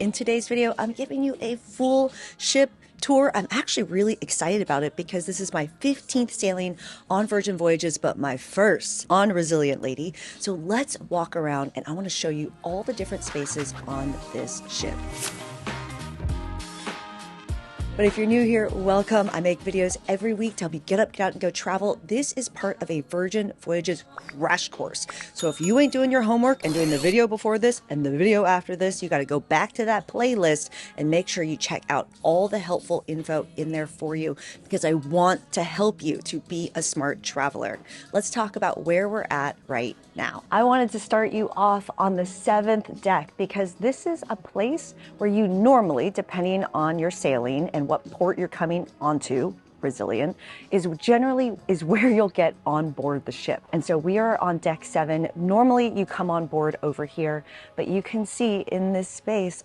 In today's video, I'm giving you a full ship tour. I'm actually really excited about it because this is my 15th sailing on Virgin Voyages, but my first on Resilient Lady. So let's walk around and I want to show you all the different spaces on this ship. But if you're new here, welcome. I make videos every week to help you get up, get out, and go travel. This is part of a Virgin Voyages crash course. So if you ain't doing your homework and doing the video before this and the video after this, you got to go back to that playlist and make sure you check out all the helpful info in there for you, because I want to help you to be a smart traveler. Let's talk about where we're at right now. I wanted to start you off on the 7th deck because this is a place where you normally, depending on your sailing and what port you're coming onto, Resilient, is where you'll get on board the ship. And so we are on deck 7. Normally you come on board over here, but you can see in this space,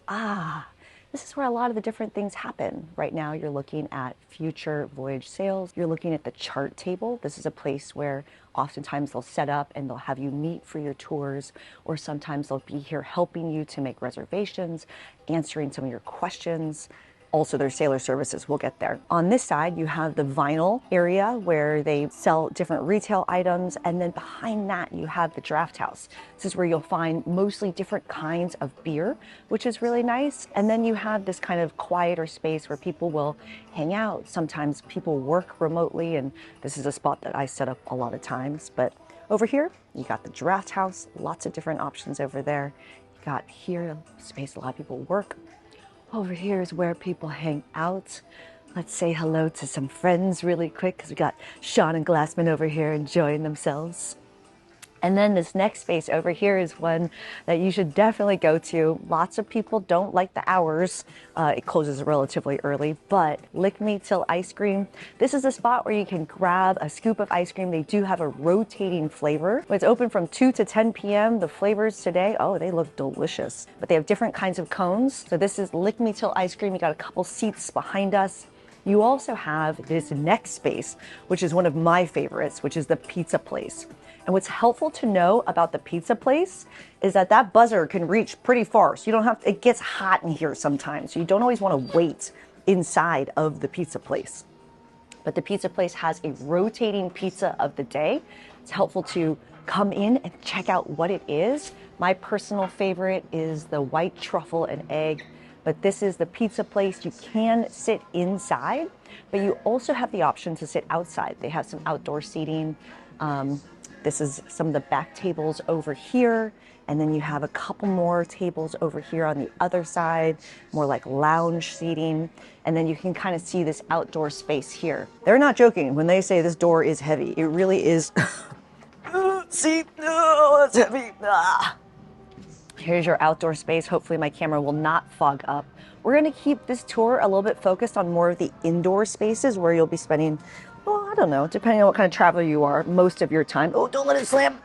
this is where a lot of the different things happen. Right now you're looking at future voyage sails. You're looking at the chart table. This is a place where oftentimes they'll set up and they'll have you meet for your tours, or sometimes they'll be here helping you to make reservations, answering some of your questions. Also, their sailor services, we'll get there. On this side, you have the vinyl area where they sell different retail items. And then behind that, you have the Draught House. This is where you'll find mostly different kinds of beer, which is really nice. And then you have this kind of quieter space where people will hang out. Sometimes people work remotely, and this is a spot that I set up a lot of times. But over here, you got the Draught House, lots of different options over there. You got here, space a lot of people work. Over here is where people hang out. Let's say hello to some friends really quick, because we got Sean and Glassman over here enjoying themselves. And then this next space over here is one that you should definitely go to. Lots of people don't like the hours. It closes relatively early, but Lick Me Till Ice Cream. This is a spot where you can grab a scoop of ice cream. They do have a rotating flavor. It's open from 2 to 10 p.m. The flavors today, they look delicious. But they have different kinds of cones. So this is Lick Me Till Ice Cream. You got a couple seats behind us. You also have this next space, which is one of my favorites, which is the pizza place. And what's helpful to know about the pizza place is that that buzzer can reach pretty far. So you don't have to, it gets hot in here sometimes. So you don't always want to wait inside of the pizza place. But the pizza place has a rotating pizza of the day. It's helpful to come in and check out what it is. My personal favorite is the white truffle and egg. But this is the pizza place. You can sit inside, but you also have the option to sit outside. They have some outdoor seating. This is some of the back tables over here. And then you have a couple more tables over here on the other side, more like lounge seating. And then you can kind of see this outdoor space here. They're not joking when they say this door is heavy. It really is. See, it's heavy. Here's your outdoor space. Hopefully my camera will not fog up. We're going to keep this tour a little bit focused on more of the indoor spaces where you'll be spending, I don't know, depending on what kind of traveler you are, most of your time. Oh, don't let it slam.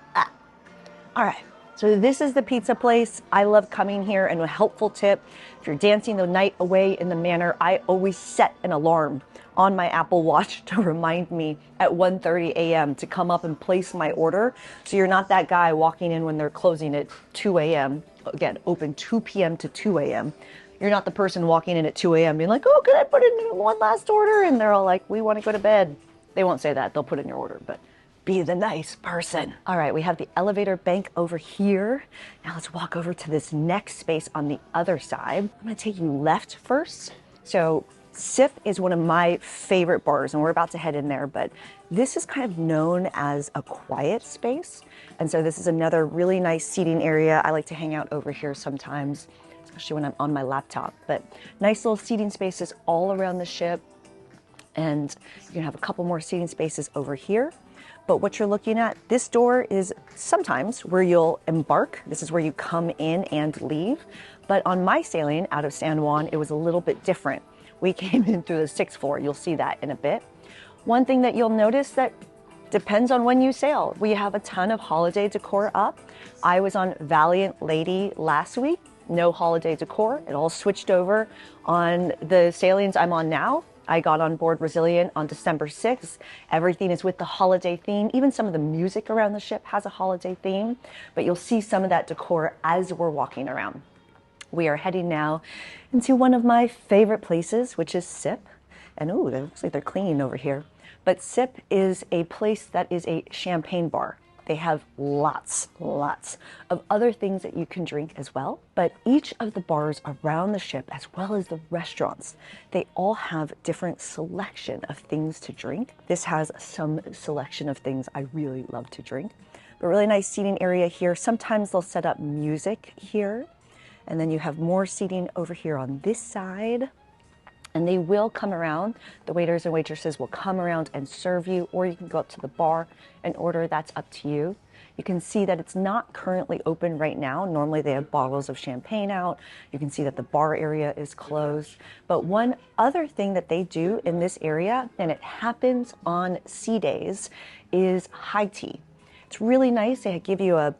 All right. So this is the pizza place. I love coming here, and a helpful tip, if you're dancing the night away in the Manor, I always set an alarm on my Apple Watch to remind me at 1:30 a.m. to come up and place my order. So you're not that guy walking in when they're closing at 2 a.m. Again, open 2 p.m. to 2 a.m. You're not the person walking in at 2 a.m. being like, can I put in one last order? And they're all like, we want to go to bed. They won't say that. They'll put in your order, but be the nice person. All right, we have the elevator bank over here. Now let's walk over to this next space on the other side. I'm going to take you left first. So Sif is one of my favorite bars, and we're about to head in there, but this is kind of known as a quiet space. And so this is another really nice seating area. I like to hang out over here sometimes, especially when I'm on my laptop. But nice little seating spaces all around the ship. And you're gonna have a couple more seating spaces over here. But what you're looking at, this door is sometimes where you'll embark. This is where you come in and leave. But on my sailing out of San Juan, it was a little bit different. We came in through the 6th floor. You'll see that in a bit. One thing that you'll notice that depends on when you sail. We have a ton of holiday decor up. I was on Valiant Lady last week. No holiday decor. It all switched over on the sailings I'm on now. I got on board Resilient on December 6th. Everything is with the holiday theme. Even some of the music around the ship has a holiday theme, but you'll see some of that decor as we're walking around. We are heading now into one of my favorite places, which is Sip. And ooh, it looks like they're cleaning over here. But Sip is a place that is a champagne bar. They have lots of other things that you can drink as well. But each of the bars around the ship, as well as the restaurants, they all have different selection of things to drink. This has some selection of things I really love to drink. But really nice seating area here. Sometimes they'll set up music here. And then you have more seating over here on this side. And they will come around. The waiters and waitresses will come around and serve you, or you can go up to the bar and order. That's up to you. You can see that it's not currently open right now. Normally they have bottles of champagne out. You can see that the bar area is closed. But one other thing that they do in this area, and it happens on sea days, is high tea. It's really nice. They give you a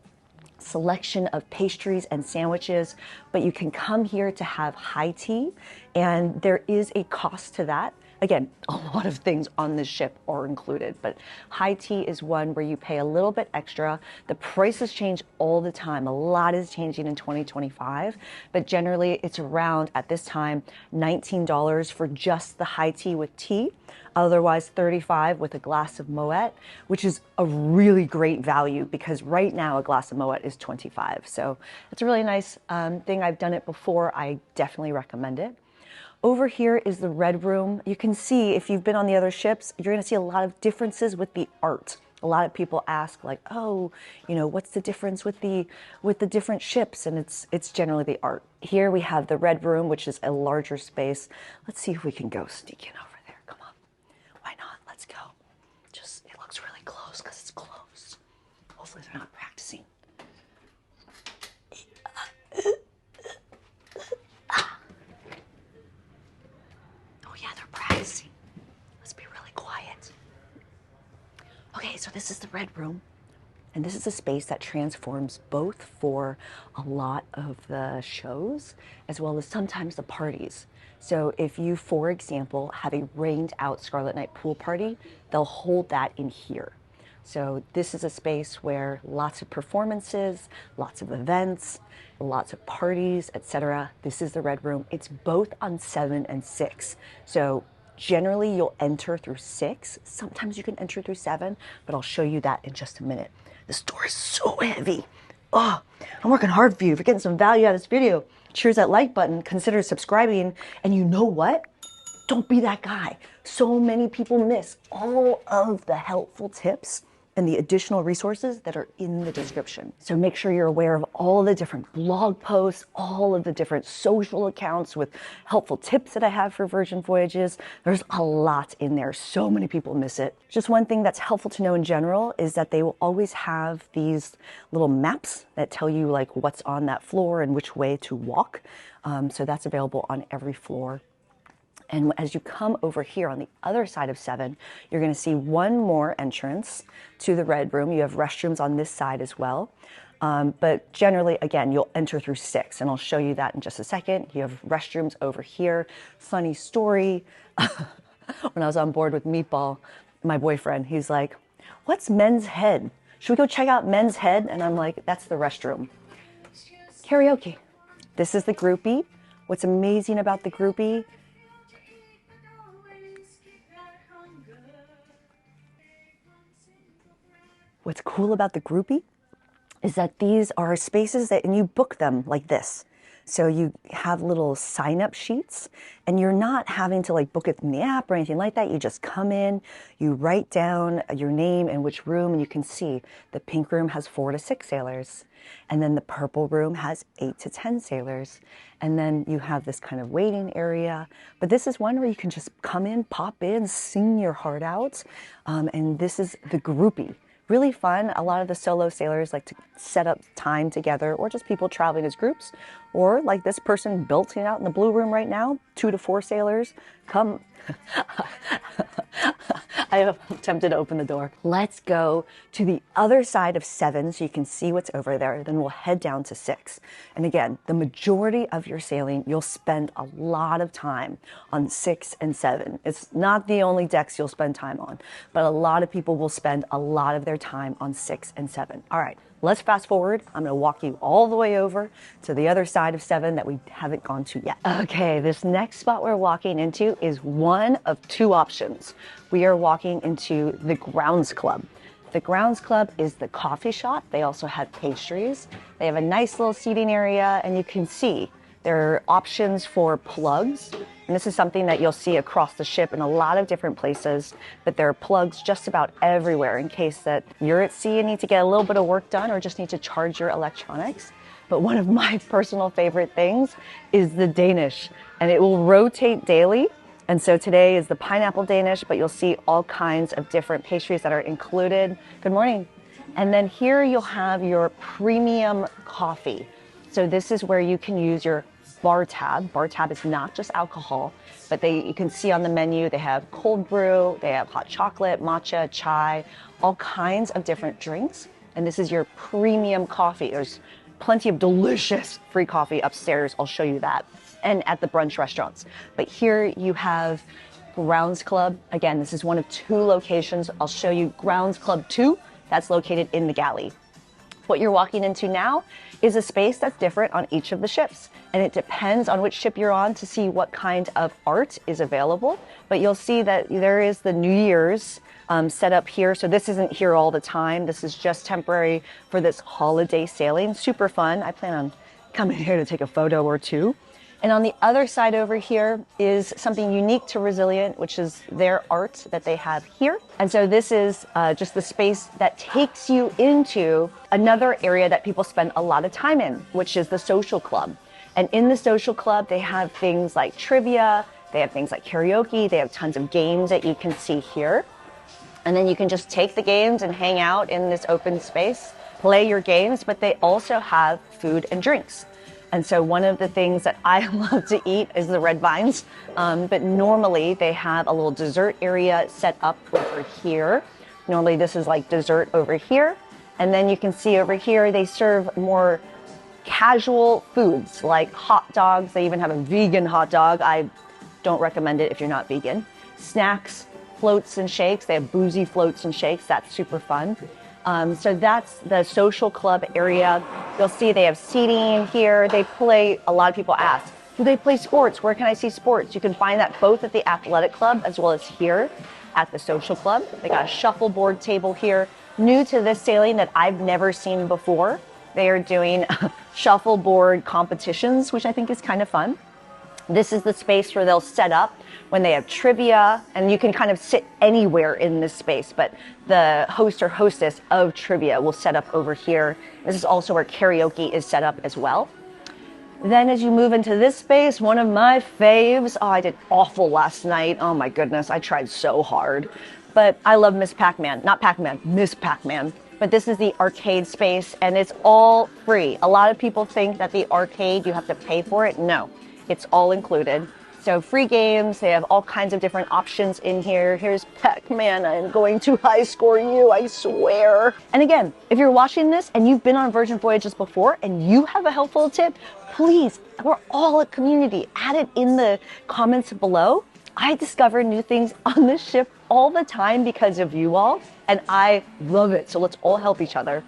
selection of pastries and sandwiches, but you can come here to have high tea, and there is a cost to that. Again, a lot of things on this ship are included, but high tea is one where you pay a little bit extra. The prices change all the time. A lot is changing in 2025, but generally it's around, at this time, $19 for just the high tea with tea. Otherwise, $35 with a glass of Moet, which is a really great value because right now a glass of Moet is $25. So it's a really nice thing. I've done it before. I definitely recommend it. Over here is the Red Room. You can see, if you've been on the other ships, you're going to see a lot of differences with the art. A lot of people ask, like, oh, you know, what's the difference with the different ships? And it's generally the art. Here we have the Red Room, which is a larger space. Let's see if we can go sneak in over there. Come on. Why not? Let's go. Just, it looks really close because it's closed. Hopefully they're not practicing. Okay, so this is the Red Room, and this is a space that transforms both for a lot of the shows as well as sometimes the parties. So if you, for example, have a rained out Scarlet Night pool party, they'll hold that in here. So this is a space where lots of performances, lots of events, lots of parties, etc. This is the Red Room. It's both on 7 and 6. So generally, you'll enter through 6. Sometimes you can enter through 7, but I'll show you that in just a minute. This door is so heavy. Oh, I'm working hard for you. If you're getting some value out of this video, cheers that like button, consider subscribing, and you know what? Don't be that guy. So many people miss all of the helpful tips and the additional resources that are in the description. So make sure you're aware of all the different blog posts, all of the different social accounts with helpful tips that I have for Virgin Voyages. There's a lot in there. So many people miss it. Just one thing that's helpful to know in general is that they will always have these little maps that tell you like what's on that floor and which way to walk. So that's available on every floor. And as you come over here on the other side of 7, you're going to see one more entrance to the Red Room. You have restrooms on this side as well. But generally, again, you'll enter through 6, and I'll show you that in just a second. You have restrooms over here. Funny story. When I was on board with Meatball, my boyfriend, he's like, what's Men's Head? Should we go check out Men's Head? And I'm like, that's the restroom. Karaoke. This is the Groupie. What's amazing about the Groupie, what's cool about the Groupie is that these are spaces that, and you book them like this. So you have little sign-up sheets, and you're not having to like book it in the app or anything like that. You just come in, you write down your name and which room, and you can see the pink room has 4 to 6 sailors. And then the purple room has 8 to 10 sailors. And then you have this kind of waiting area. But this is one where you can just come in, pop in, sing your heart out. And this is the Groupie. Really fun. A lot of the solo sailors like to set up time together, or just people traveling as groups, or like this person belting out in the blue room right now, 2 to 4 sailors. Come. I am tempted to open the door. Let's go to the other side of 7 so you can see what's over there. Then we'll head down to 6. And again, the majority of your sailing, you'll spend a lot of time on 6 and 7. It's not the only decks you'll spend time on, but a lot of people will spend a lot of their time on 6 and 7. All right, Let's fast forward. I'm going to walk you all the way over to the other side of 7 that we haven't gone to yet. Okay, this next spot we're walking into is one of 2 options. We are walking into the Grounds Club. The Grounds Club is the coffee shop. They also have pastries. They have a nice little seating area, and you can see there are options for plugs. And this is something that you'll see across the ship in a lot of different places, but there are plugs just about everywhere in case that you're at sea and need to get a little bit of work done or just need to charge your electronics. But one of my personal favorite things is the Danish, and it will rotate daily. And so today is the pineapple Danish, but you'll see all kinds of different pastries that are included. Good morning. And then here you'll have your premium coffee. So this is where you can use your bar tab. Bar tab is not just alcohol, but you can see on the menu, they have cold brew, they have hot chocolate, matcha, chai, all kinds of different drinks. And this is your premium coffee. There's plenty of delicious free coffee upstairs. I'll show you that. And at the brunch restaurants. But here you have Grounds Club. Again, this is one of 2 locations. I'll show you Grounds Club 2. That's located in the Galley. What you're walking into now is a space that's different on each of the ships. And it depends on which ship you're on to see what kind of art is available. But you'll see that there is the New Year's set up here. So this isn't here all the time. This is just temporary for this holiday sailing. Super fun. I plan on coming here to take a photo or 2. And on the other side over here is something unique to Resilient, which is their art that they have here. And so this is just the space that takes you into another area that people spend a lot of time in, which is the social club. And in the social club, they have things like trivia, they have things like karaoke, they have tons of games that you can see here. And then you can just take the games and hang out in this open space, play your games, but they also have food and drinks. And so one of the things that I love to eat is the red vines. But normally they have a little dessert area set up over here. Normally this is like dessert over here. And then you can see over here, they serve more casual foods like hot dogs. They even have a vegan hot dog. I don't recommend it if you're not vegan. Snacks, floats and shakes. They have boozy floats and shakes. That's super fun. So that's the social club area. You'll see they have seating here. They play, a lot of people ask, do they play sports? Where can I see sports? You can find that both at the athletic club as well as here at the social club. They got a shuffleboard table here. New to this sailing that I've never seen before. They are doing shuffleboard competitions, which I think is kind of fun. This is the space where they'll set up when they have trivia, and you can kind of sit anywhere in this space, but the host or hostess of trivia will set up over here. This is also where karaoke is set up as well. Then as you move into this space, one of my faves, oh, I did awful last night. Oh my goodness, I tried so hard. But I love Miss Pac-Man, not Pac-Man, Miss Pac-Man. But this is the arcade space, and it's all free. A lot of people think that the arcade, you have to pay for it. No, it's all included. So free games, they have all kinds of different options in here. Here's Pac-Man, I'm going to high score you, I swear. And again, if you're watching this and you've been on Virgin Voyages before and you have a helpful tip, please, we're all a community. Add it in the comments below. I discover new things on this ship all the time because of you all, and I love it. So let's all help each other.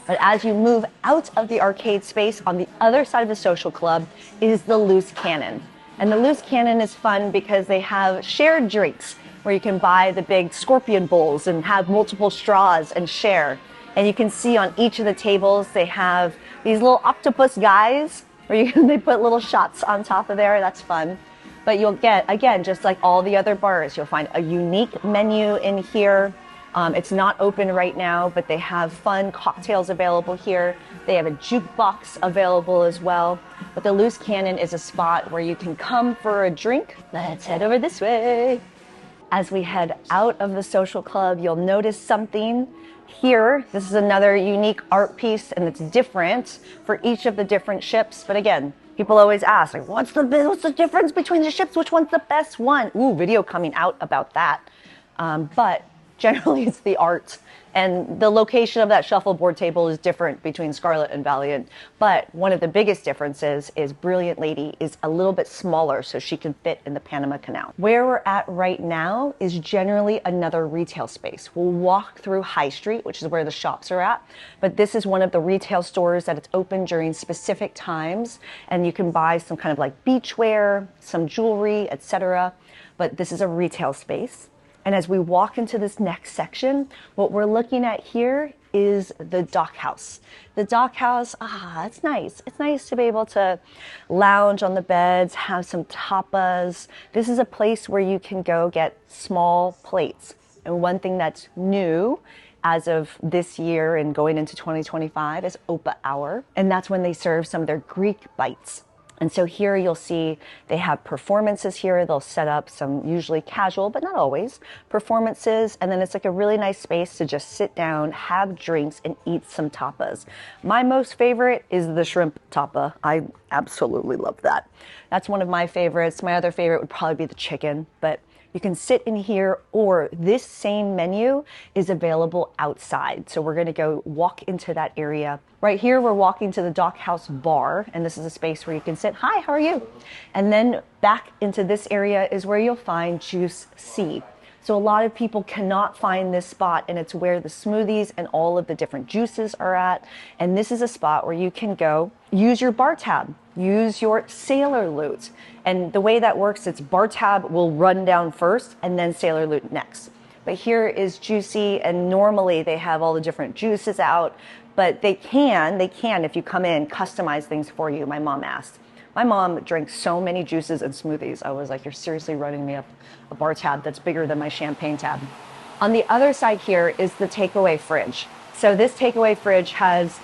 But as you move out of the arcade space, on the other side of the social club is the loose cannon. And the loose cannon is fun because they have shared drinks where you can buy the big scorpion bowls and have multiple straws and share. And you can see on each of the tables, they have these little octopus guys where they put little shots on top of there. That's fun. But you'll get, again, just like all the other bars, you'll find a unique menu in here. It's not open right now, but they have fun cocktails available here. They have a jukebox available as well. But the loose cannon is a spot where you can come for a drink. Let's head over this way. As we head out of the social club, you'll notice something here. This is another unique art piece, and it's different for each of the different ships. But again, people always ask, like, what's the difference between the ships? Which one's the best one? Ooh, video coming out about that. But Generally, it's the art. And the location of that shuffleboard table is different between Scarlet and Valiant. But one of the biggest differences is Brilliant Lady is a little bit smaller, so she can fit in the Panama Canal. Where we're at right now is generally another retail space. We'll walk through High Street, which is where the shops are at. But this is one of the retail stores that it's open during specific times. And you can buy some kind of like beachwear, some jewelry, etc. But this is a retail space. And as we walk into this next section, what we're looking at here is the Dock House. The Dock House, it's nice. It's nice to be able to lounge on the beds, have some tapas. This is a place where you can go get small plates. And one thing that's new as of this year and going into 2025 is Opa Hour. And that's when they serve some of their Greek bites. And so here you'll see they have performances here. They'll set up some usually casual, but not always, performances. And then it's like a really nice space to just sit down, have drinks, and eat some tapas. My most favorite is the shrimp tapa. I absolutely love that. That's one of my favorites. My other favorite would probably be the chicken, but you can sit in here, or this same menu is available outside. So we're gonna go walk into that area. Right here, we're walking to the Dock House bar, and this is a space where you can sit. Hi, how are you? And then back into this area is where you'll find Juice C. So a lot of people cannot find this spot, and it's where the smoothies and all of the different juices are at. And this is a spot where you can go use your bar tab, use your Sailor Loot. And the way that works, it's bar tab will run down first and then Sailor Loot next. But here is Juicy, and normally they have all the different juices out, but they can, if you come in, customize things for you, my mom asked. My mom drank so many juices and smoothies. I was like, you're seriously running me up a bar tab that's bigger than my champagne tab. On the other side here is the takeaway fridge. So this takeaway fridge has,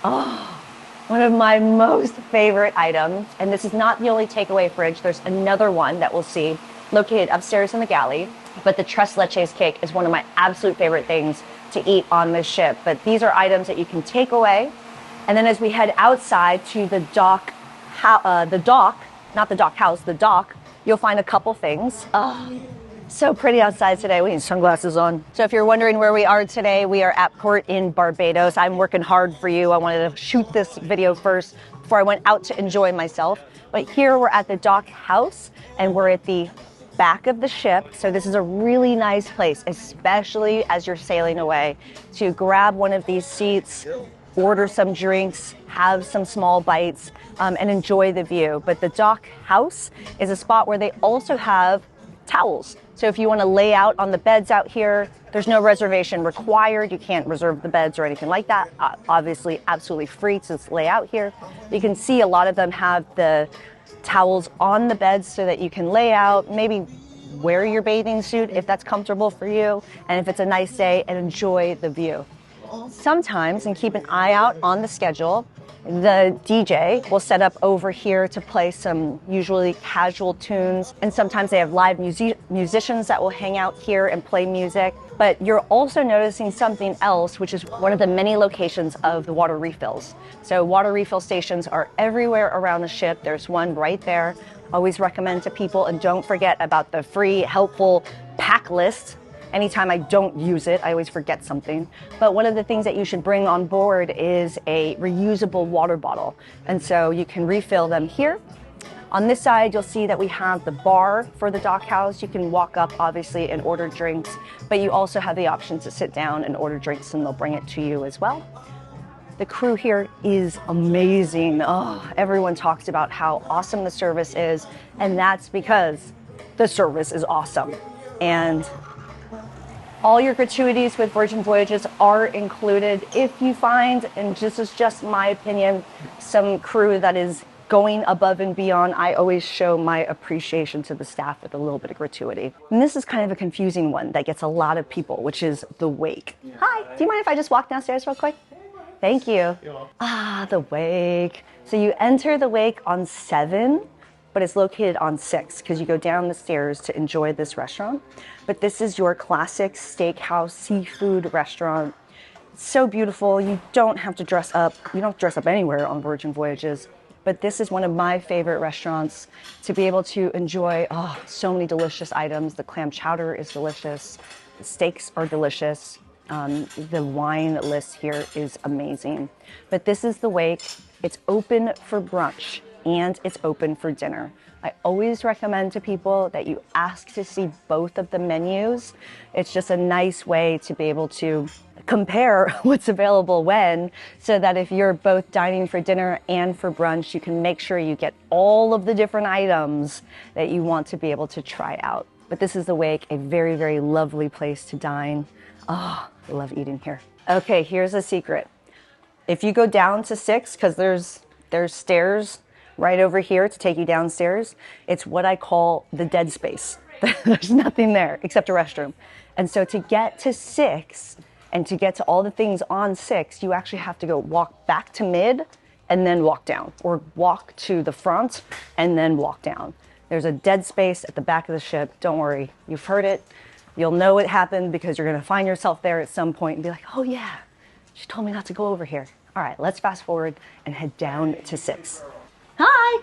one of my most favorite items. And this is not the only takeaway fridge. There's another one that we'll see located upstairs in the galley. But the Tres Leches cake is one of my absolute favorite things to eat on this ship. But these are items that you can take away. And then as we head outside to the dock, not the Dock House, the dock, you'll find a couple things. So pretty outside today. We need sunglasses on. So if you're wondering where we are today, we are at port in Barbados. I'm working hard for you. I wanted to shoot this video first before I went out to enjoy myself. But here we're at the Dock House, and we're at the back of the ship. So this is a really nice place, especially as you're sailing away, to grab one of these seats, order some drinks, have some small bites, and enjoy the view. But the Dock House is a spot where they also have towels. So if you want to lay out on the beds out here, there's no reservation required. You can't reserve the beds or anything like that. Obviously, absolutely free to lay out here. You can see a lot of them have the towels on the beds so that you can lay out, maybe wear your bathing suit if that's comfortable for you, and if it's a nice day, and enjoy the view. Sometimes, and keep an eye out on the schedule, the DJ will set up over here to play some usually casual tunes, and sometimes they have live musicians that will hang out here and play music. But you're also noticing something else, which is one of the many locations of the water refills. So water refill stations are everywhere around the ship. There's one right there. Always recommend to people, and don't forget about the free, helpful pack list. Anytime I don't use it, I always forget something. But one of the things that you should bring on board is a reusable water bottle. And so you can refill them here. On this side, you'll see that we have the bar for the Dock House. You can walk up, obviously, and order drinks, but you also have the option to sit down and order drinks, and they'll bring it to you as well. The crew here is amazing. Everyone talks about how awesome the service is, and that's because the service is awesome. And all your gratuities with Virgin Voyages are included. If you find, and this is just my opinion, some crew that is going above and beyond, I always show my appreciation to the staff with a little bit of gratuity. And this is kind of a confusing one that gets a lot of people, which is the wake. Hi, do you mind if I just walk downstairs real quick? Thank you. The wake. So you enter the wake on 7, but it's located on 6 because you go down the stairs to enjoy this restaurant. But this is your classic steakhouse seafood restaurant. It's so beautiful. You don't have to dress up. You don't dress up anywhere on Virgin Voyages. But this is one of my favorite restaurants to be able to enjoy so many delicious items. The clam chowder is delicious. Steaks are delicious. The wine list here is amazing. But this is the wake. It's open for brunch and it's open for dinner. I always recommend to people that you ask to see both of the menus. It's just a nice way to be able to compare what's available when, so that if you're both dining for dinner and for brunch, you can make sure you get all of the different items that you want to be able to try out. But this is the wake, a very, very lovely place to dine. Oh, I love eating here. Okay, here's a secret. If you go down to 6, because there's stairs right over here to take you downstairs, it's what I call the dead space. There's nothing there except a restroom. And so to get to 6 and to get to all the things on 6, you actually have to go walk back to mid and then walk down, or walk to the front and then walk down. There's a dead space at the back of the ship. Don't worry, you've heard it. You'll know it happened because you're gonna find yourself there at some point and be like, oh yeah, she told me not to go over here. All right, let's fast forward and head down to 6. Hi,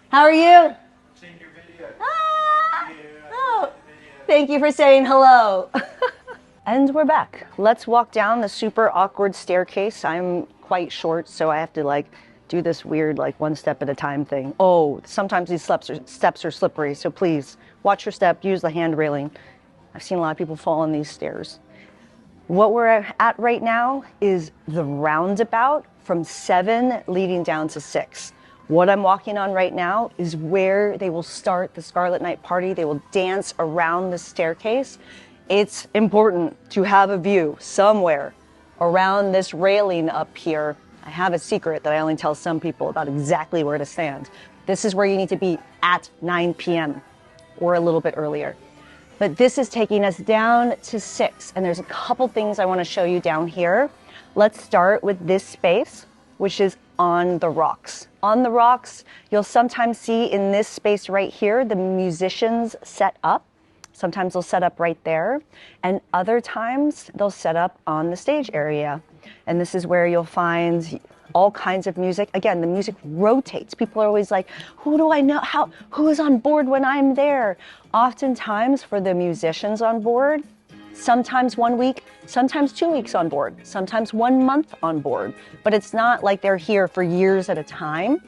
how are you? Seeing your video. Ah! Oh, thank you for saying hello. And we're back. Let's walk down the super awkward staircase. I'm quite short, so I have to like do this weird like one step at a time thing. Oh, sometimes these steps are slippery, so please watch your step, use the hand railing. I've seen a lot of people fall on these stairs. What we're at right now is the Roundabout from 7 leading down to 6. What I'm walking on right now is where they will start the Scarlet Night party. They will dance around the staircase. It's important to have a view somewhere around this railing up here. I have a secret that I only tell some people about exactly where to stand. This is where you need to be at 9 p.m. or a little bit earlier. But this is taking us down to 6, and there's a couple things I want to show you down here. Let's start with this space, which is on the rocks. On the rocks, you'll sometimes see in this space right here, the musicians set up. Sometimes they'll set up right there, and other times they'll set up on the stage area. And this is where you'll find all kinds of music. Again, the music rotates. People are always like, who do I know? Who is on board when I'm there? Oftentimes for the musicians on board, sometimes 1 week, sometimes 2 weeks on board, sometimes 1 month on board. But it's not like they're here for years at a time.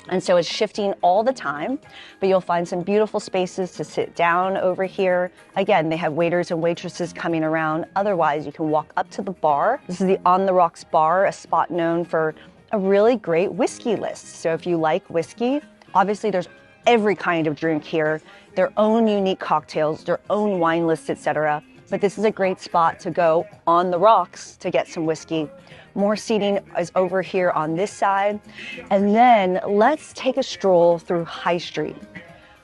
And so it's shifting all the time, but you'll find some beautiful spaces to sit down over here. Again, they have waiters and waitresses coming around. Otherwise, you can walk up to the bar. This is the On the Rocks bar, a spot known for a really great whiskey list. So if you like whiskey, obviously there's every kind of drink here, their own unique cocktails, their own wine lists, etc. But this is a great spot to go on the rocks to get some whiskey. More seating is over here on this side. And then let's take a stroll through High Street.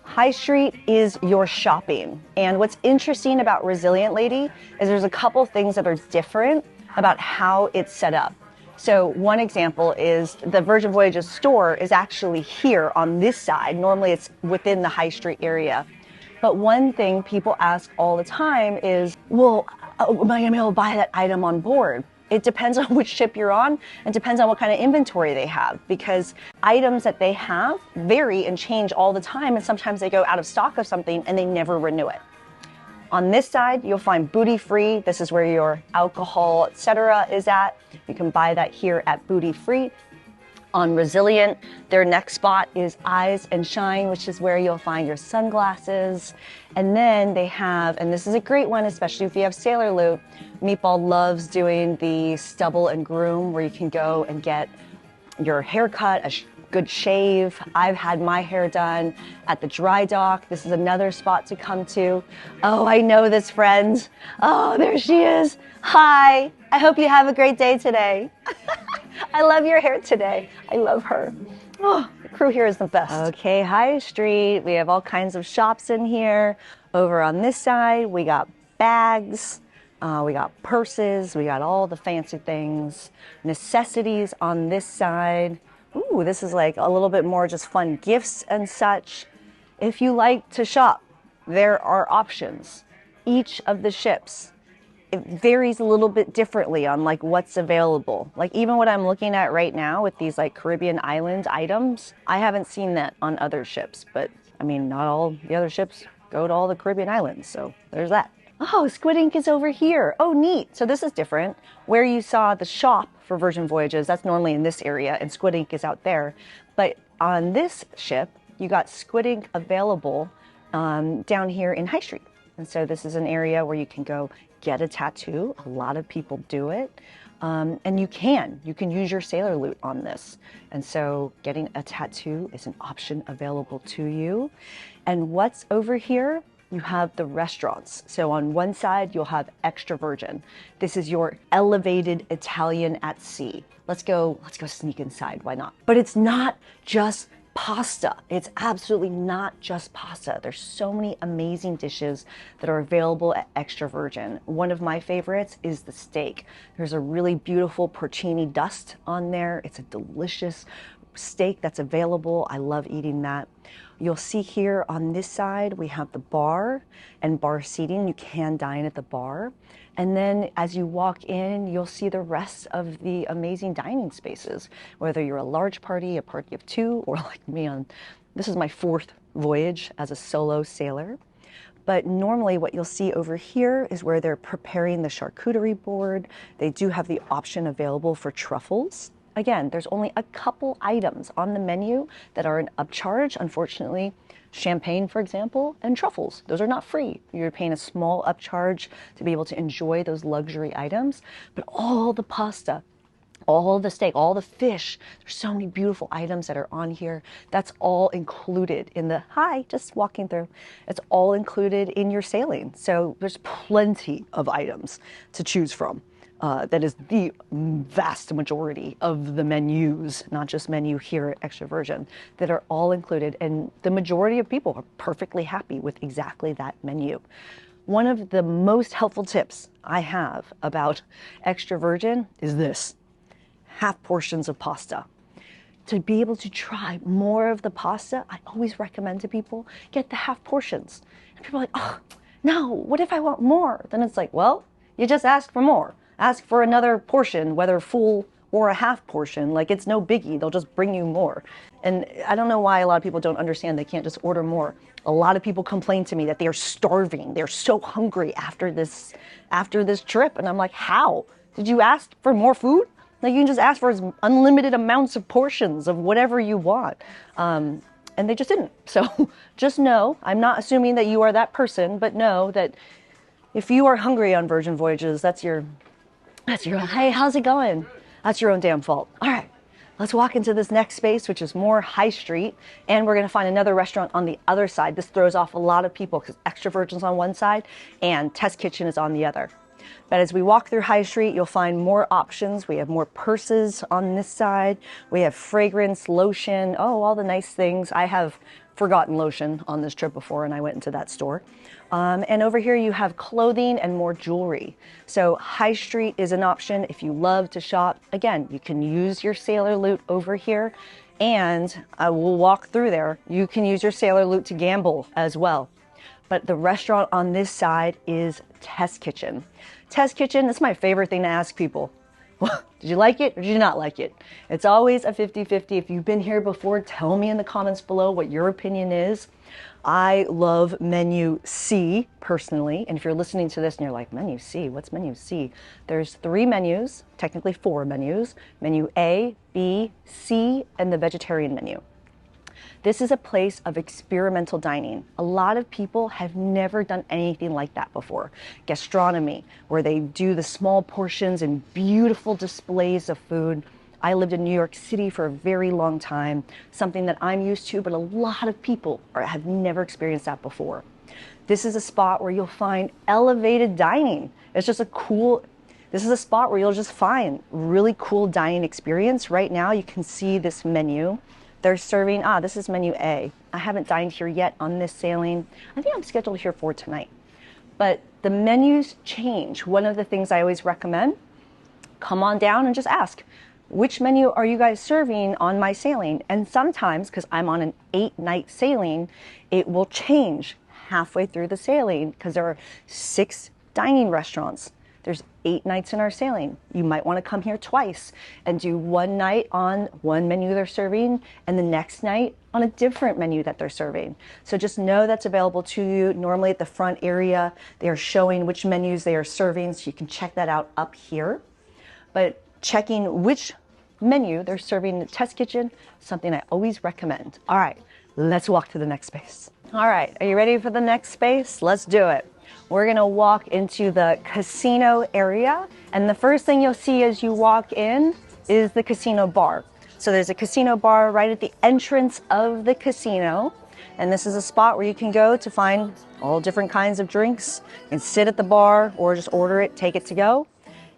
High Street is your shopping. And what's interesting about Resilient Lady is there's a couple things that are different about how it's set up. So one example is the Virgin Voyages store is actually here on this side. Normally it's within the High Street area. But one thing people ask all the time is, well, am I gonna be able to buy that item on board? It depends on which ship you're on and depends on what kind of inventory they have, because items that they have vary and change all the time, and sometimes they go out of stock of something and they never renew it. On this side, you'll find booty free. This is where your alcohol, etc. is at. You can buy that here at Booty Free. On Resilient, their next spot is Eyes and Shine, which is where you'll find your sunglasses. And then they have, and this is a great one, especially if you have Sailor Loot, Meatball loves doing the Stubble and Groom, where you can go and get your haircut, a good shave. I've had my hair done at the dry dock. This is another spot to come to. Oh, I know this friend. Oh, there she is. Hi, I hope you have a great day today. I love your hair today. I love her. Oh, the crew here is the best. Okay, High Street. We have all kinds of shops in here. Over on this side, we got bags. We got purses. We got all the fancy things. Necessities on this side. Ooh, this is like a little bit more just fun gifts and such. If you like to shop, there are options. Each of the ships, it varies a little bit differently on like what's available. Like even what I'm looking at right now with these like Caribbean island items, I haven't seen that on other ships, but I mean, not all the other ships go to all the Caribbean islands, so there's that. Oh, Squid Ink is over here. Oh, neat. So this is different. Where you saw the shop for Virgin Voyages, that's normally in this area, and Squid Ink is out there. But on this ship, you got Squid Ink available down here in High Street. And so this is an area where you can go get a tattoo. A lot of people do it. And you can use your sailor loot on this. And so getting a tattoo is an option available to you. And what's over here? You have the restaurants. So on one side, you'll have Extra Virgin. This is your elevated Italian at sea. Let's go sneak inside, why not? But it's not just pasta. It's absolutely not just pasta. There's so many amazing dishes that are available at Extra Virgin. One of my favorites is the steak. There's a really beautiful porcini dust on there. It's a delicious steak that's available. I love eating that. You'll see here on this side, we have the bar and bar seating. You can dine at the bar. And then as you walk in, you'll see the rest of the amazing dining spaces, whether you're a large party, a party of two, or like me this is my 4th voyage as a solo sailor. But normally what you'll see over here is where they're preparing the charcuterie board. They do have the option available for truffles. Again, there's only a couple items on the menu that are an upcharge, unfortunately. Champagne, for example, and truffles. Those are not free. You're paying a small upcharge to be able to enjoy those luxury items. But all the pasta, all the steak, all the fish, there's so many beautiful items that are on here. That's all included in the, hi, just walking through. It's all included in your sailing. So there's plenty of items to choose from. That is the vast majority of the menus, not just menu here at Extra Virgin, that are all included. And the majority of people are perfectly happy with exactly that menu. One of the most helpful tips I have about Extra Virgin is this: half portions of pasta. To be able to try more of the pasta, I always recommend to people, get the half portions. And people are like, oh, no, what if I want more? Then it's like, well, you just ask for more. Ask for another portion, whether full or a half portion. Like, it's no biggie. They'll just bring you more. And I don't know why a lot of people don't understand they can't just order more. A lot of people complain to me that they are starving. They're so hungry after this trip. And I'm like, how? Did you ask for more food? Like, you can just ask for unlimited amounts of portions of whatever you want. And they just didn't. So just know, I'm not assuming that you are that person, but know that if you are hungry on Virgin Voyages, that's your, hey, how's it going? That's your own damn fault. All right, let's walk into this next space, which is more High Street, and we're gonna find another restaurant on the other side. This throws off a lot of people because Extra Virgin's on one side and Test Kitchen is on the other. But as we walk through High Street, you'll find more options. We have more purses on this side. We have fragrance, lotion, oh, all the nice things. I have forgotten lotion on this trip before and I went into that store. And over here you have clothing and more jewelry. So High Street is an option if you love to shop. Again, you can use your sailor loot over here, and I will walk through there. You can use your sailor loot to gamble as well. But the restaurant on this side is Test Kitchen. Test Kitchen, that's my favorite thing to ask people. Did you like it or did you not like it? It's always a 50-50. If you've been here before, tell me in the comments below what your opinion is. I love menu C personally. And if you're listening to this and you're like, menu C, what's menu C? There's 3 menus, technically 4 menus. Menu A, B, C, and the vegetarian menu. This is a place of experimental dining. A lot of people have never done anything like that before. Gastronomy, where they do the small portions and beautiful displays of food. I lived in New York City for a very long time, something that I'm used to, but a lot of people have never experienced that before. This is a spot where you'll find elevated dining. It's just this is a spot where you'll just find really cool dining experience. Right now you can see this menu. They're serving, this is menu A. I haven't dined here yet on this sailing. I think I'm scheduled here for tonight. But the menus change. One of the things I always recommend, come on down and just ask, which menu are you guys serving on my sailing? And sometimes, because I'm on an 8-night sailing, it will change halfway through the sailing because there are 6 dining restaurants. There's 8 nights in our sailing. You might want to come here twice and do one night on one menu they're serving and the next night on a different menu that they're serving. So just know that's available to you. Normally at the front area, they are showing which menus they are serving, so you can check that out up here. But checking which menu they're serving in the test kitchen, something I always recommend. All right, let's walk to the next space. All right, are you ready for the next space? Let's do it. We're gonna walk into the casino area, and the first thing you'll see as you walk in is the casino bar. So there's a casino bar right at the entrance of the casino, and this is a spot where you can go to find all different kinds of drinks and sit at the bar or just order it, take it to go.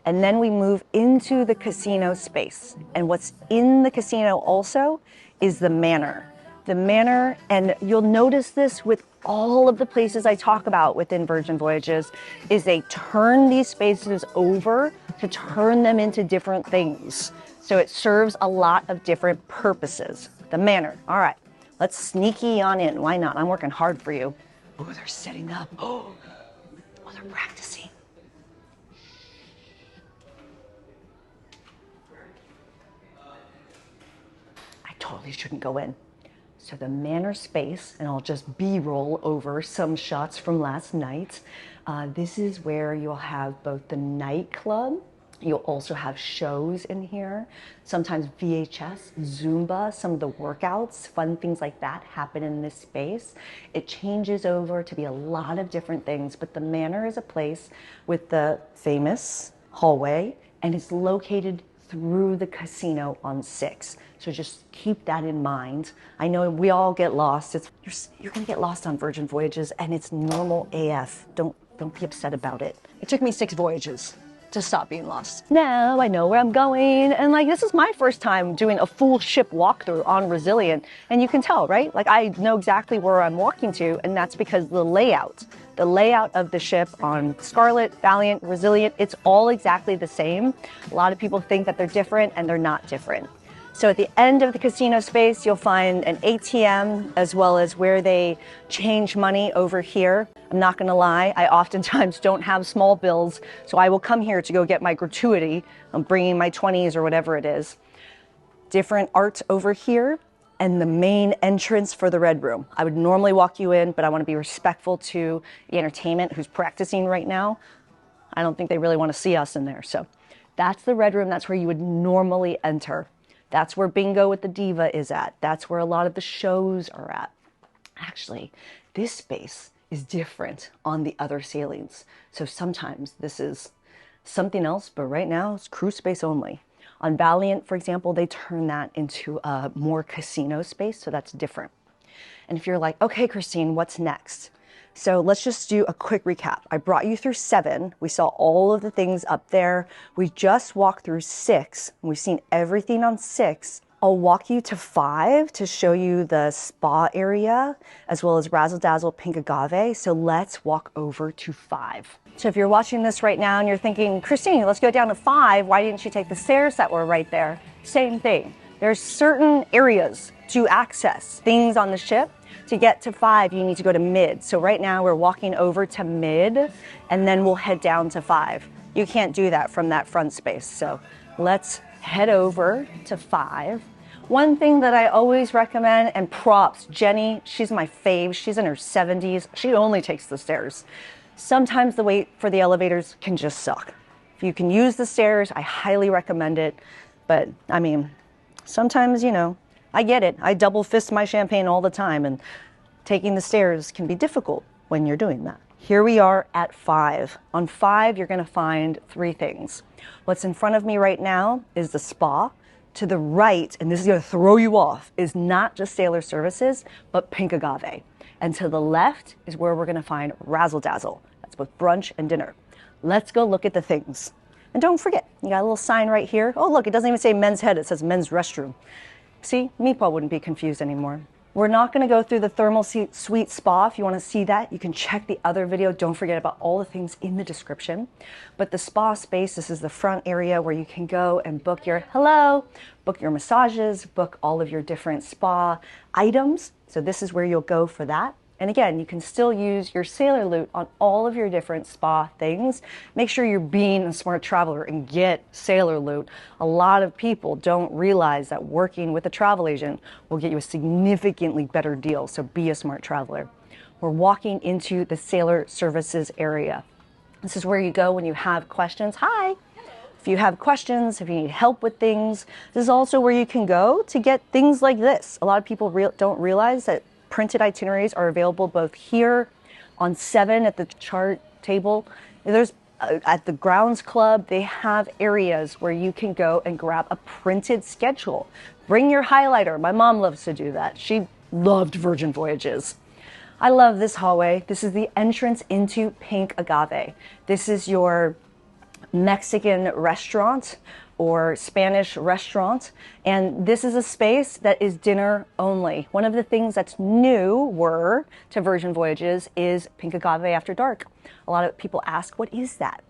And then we move into the casino space. And what's in the casino also is the Manor. The Manor, and you'll notice this with all of the places I talk about within Virgin Voyages, is they turn these spaces over to turn them into different things. So it serves a lot of different purposes. The Manor. All right, let's sneaky on in. Why not? I'm working hard for you. Oh, they're setting up. Oh, they're practicing. I totally shouldn't go in. So the Manor space, and I'll just B-roll over some shots from last night. This is where you'll have both the nightclub, you'll also have shows in here, sometimes VHS, Zumba, some of the workouts, fun things like that happen in this space. It changes over to be a lot of different things, but the Manor is a place with the famous hallway, and it's located through the casino on 6. So just keep that in mind. I know we all get lost. You're gonna get lost on Virgin Voyages, and it's normal AF. Don't be upset about it. It took me 6 voyages to stop being lost. Now I know where I'm going, and like this is my first time doing a full ship walkthrough on Resilient, and you can tell, right? Like I know exactly where I'm walking to, and that's because the layout of the ship on Scarlet, Valiant, Resilient, it's all exactly the same. A lot of people think that they're different, and they're not different. So at the end of the casino space, you'll find an ATM as well as where they change money over here. I'm not gonna lie, I oftentimes don't have small bills, so I will come here to go get my gratuity. I'm bringing my 20s or whatever it is. Different art over here, and the main entrance for the Red Room. I would normally walk you in, but I wanna be respectful to the entertainment who's practicing right now. I don't think they really wanna see us in there. So that's the Red Room, that's where you would normally enter. That's where Bingo with the Diva is at. That's where a lot of the shows are at. Actually, this space is different on the other sailings. So sometimes this is something else, but right now it's crew space only. On Valiant, for example, they turn that into a more casino space, so that's different. And if you're like, okay, Christine, what's next? So let's just do a quick recap. I brought you through 7. We saw all of the things up there. We just walked through 6. We've seen everything on 6. I'll walk you to 5 to show you the spa area, as well as Razzle Dazzle Pink Agave. So let's walk over to 5. So if you're watching this right now and you're thinking, Christine, let's go down to 5. Why didn't you take the stairs that were right there? Same thing. There's certain areas to access things on the ship. To get to 5, you need to go to mid. So right now we're walking over to mid, and then we'll head down to 5. You can't do that from that front space. So let's head over to 5. One thing that I always recommend, and props, Jenny, she's my fave. She's in her 70s. She only takes the stairs. Sometimes the wait for the elevators can just suck. If you can use the stairs, I highly recommend it. But I mean, sometimes, you know, I get it. I double fist my champagne all the time, and taking the stairs can be difficult when you're doing that. Here we are at 5. On 5, you're gonna find 3 things. What's in front of me right now is the spa. To the right, and this is gonna throw you off, is not just Sailor Services, but Pink Agave. And to the left is where we're gonna find Razzle Dazzle. That's both brunch and dinner. Let's go look at the things. And don't forget, you got a little sign right here. Oh look, it doesn't even say men's head, it says men's restroom. See, Meatball wouldn't be confused anymore. We're not gonna go through the thermal suite spa. If you wanna see that, you can check the other video. Don't forget about all the things in the description. But the spa space, this is the front area where you can go and book your, book your massages, book all of your different spa items. So this is where you'll go for that. And again, you can still use your sailor loot on all of your different spa things. Make sure you're being a smart traveler and get sailor loot. A lot of people don't realize that working with a travel agent will get you a significantly better deal, so be a smart traveler. We're walking into the sailor services area. This is where you go when you have questions. Hi! If you have questions, if you need help with things, this is also where you can go to get things like this. A lot of people don't realize that printed itineraries are available both here on 7 at the chart table. There's at the grounds club, they have areas where you can go and grab a printed schedule. Bring your highlighter. My mom loves to do that. She loved Virgin Voyages. I love this hallway. This is the entrance into Pink Agave. This is your Mexican restaurant or Spanish restaurant, and this is a space that is dinner only. One of the things that's newer to Virgin Voyages is Pink Agave after dark. A lot of people ask, what is that?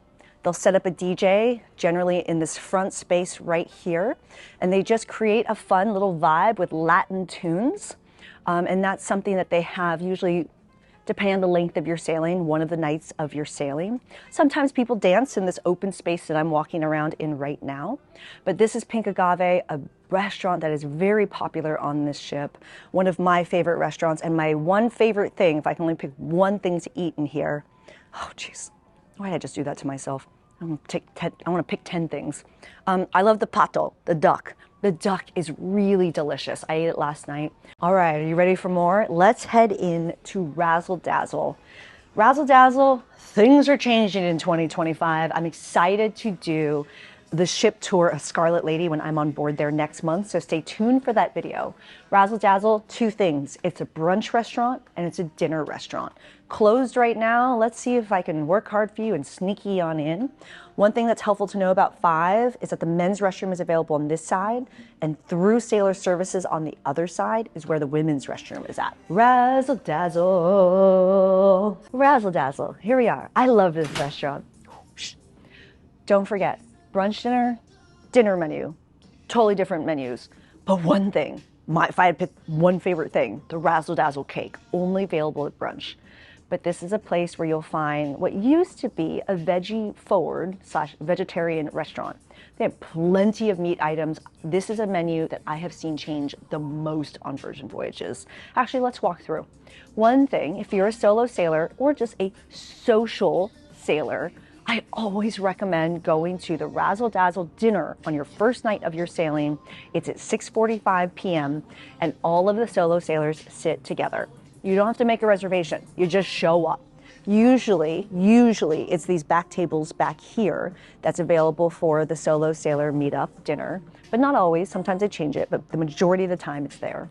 They'll set up a DJ, generally in this front space right here, and they just create a fun little vibe with Latin tunes, and that's something that they have usually depending on the length of your sailing, one of the nights of your sailing. Sometimes people dance in this open space that I'm walking around in right now. But this is Pink Agave, a restaurant that is very popular on this ship. One of my favorite restaurants, and my one favorite thing, if I can only pick one thing to eat in here. Oh, jeez. Why did I just do that to myself? I want to pick 10 things. I love the pato, the duck. The duck is really delicious. I ate it last night. All right, are you ready for more? Let's head in to Razzle Dazzle. Razzle Dazzle, things are changing in 2025. I'm excited to do the ship tour of Scarlet Lady when I'm on board there next month, so stay tuned for that video. Razzle Dazzle, two things. It's a brunch restaurant and it's a dinner restaurant. Closed right now. Let's see if I can work hard for you and sneaky on in. One thing that's helpful to know about 5 is that the men's restroom is available on this side, and through Sailor Services on the other side is where the women's restroom is at. Razzle Dazzle. Razzle Dazzle. Here we are. I love this restaurant. Don't forget, brunch dinner menu, totally different menus. But one thing, if I had picked one favorite thing, the Razzle Dazzle cake, only available at brunch. But this is a place where you'll find what used to be a veggie-forward/vegetarian restaurant. They have plenty of meat items. This is a menu that I have seen change the most on Virgin Voyages. Actually, let's walk through. One thing, if you're a solo sailor or just a social sailor, I always recommend going to the Razzle Dazzle dinner on your first night of your sailing. It's at 6:45 p.m. and all of the solo sailors sit together. You don't have to make a reservation. You just show up. Usually it's these back tables back here that's available for the solo sailor meetup dinner, but not always. Sometimes they change it, but the majority of the time it's there.